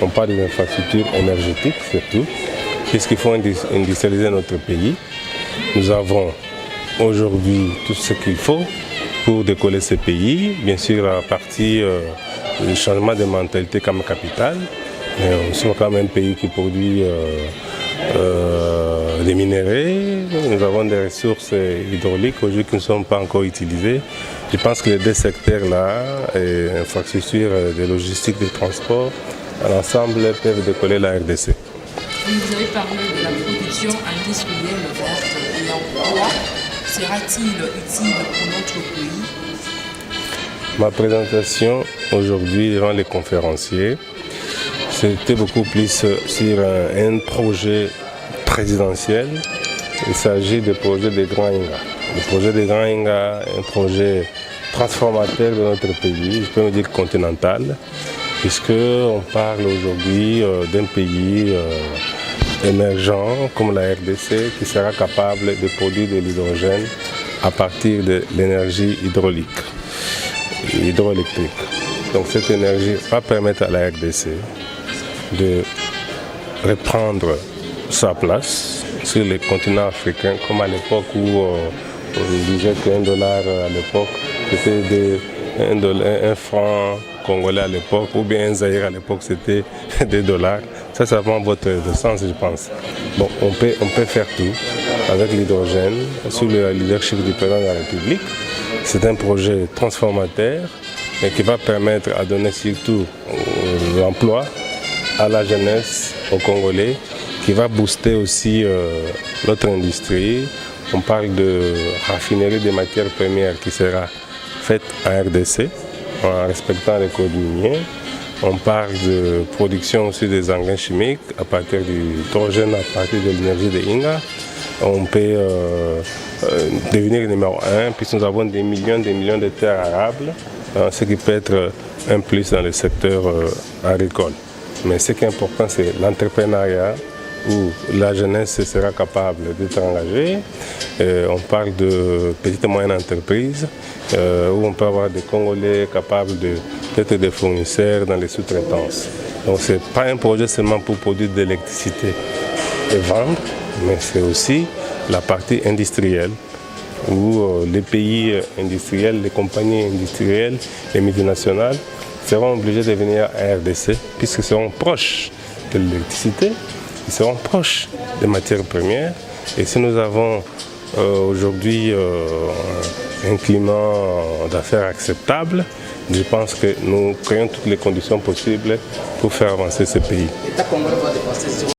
On parle des infrastructures énergétiques surtout, puisqu'il faut industrialiser notre pays. Nous avons aujourd'hui tout ce qu'il faut pour décoller ce pays. Bien sûr, à partir du changement de mentalité comme capital. Mais nous sommes quand même un pays qui produit des minéraux. Nous avons des ressources hydrauliques aujourd'hui qui ne sont pas encore utilisées. Je pense que les deux secteurs-là, infrastructures de logistique, de transport, l'ensemble peuvent décoller la RDC. Vous avez parlé de la production industrielle verte et en quoi sera-t-il utile pour notre pays? Ma présentation aujourd'hui devant les conférenciers, c'était beaucoup plus sur un projet présidentiel. Il s'agit du projet des Grands Inga. Le projet des Grands Inga est un projet transformateur de notre pays, je peux me dire continental, puisqu'on parle aujourd'hui d'un pays émergent comme la RDC qui sera capable de produire de l'hydrogène à partir de l'énergie hydroélectrique. Donc cette énergie va permettre à la RDC de reprendre sa place sur les continents africains, comme à l'époque où on disait qu'un dollar à l'époque c'était un franc congolais à l'époque, ou bien un Zaïre à l'époque c'était des dollars. Ça prend votre sens, je pense. Bon, on peut faire tout avec l'hydrogène sous le leadership du président de la République. C'est un projet transformateur et qui va permettre à donner surtout l'emploi à la jeunesse, aux Congolais, qui va booster aussi notre industrie. On parle de raffinerie des matières premières qui sera faite en RDC, en respectant les codes miniers. On parle de production aussi des engrais chimiques à partir du hydrogène, à partir de l'énergie de Inga. On peut devenir numéro 1, puisque nous avons des millions de terres arables, ce qui peut être un plus dans le secteur agricole. Mais ce qui est important, c'est l'entrepreneuriat, où la jeunesse sera capable d'être engagée. On parle de petites et moyennes entreprises, où on peut avoir des Congolais capables d'être des fournisseurs dans les sous-traitances. Donc ce n'est pas un projet seulement pour produire de l'électricité et vendre, mais c'est aussi la partie industrielle, où les pays industriels, les compagnies industrielles, les multinationales seront obligés de venir à RDC, puisqu'ils seront proches de l'électricité, ils seront proches des matières premières. Et si nous avons aujourd'hui un climat d'affaires acceptable, je pense que nous créons toutes les conditions possibles pour faire avancer ce pays.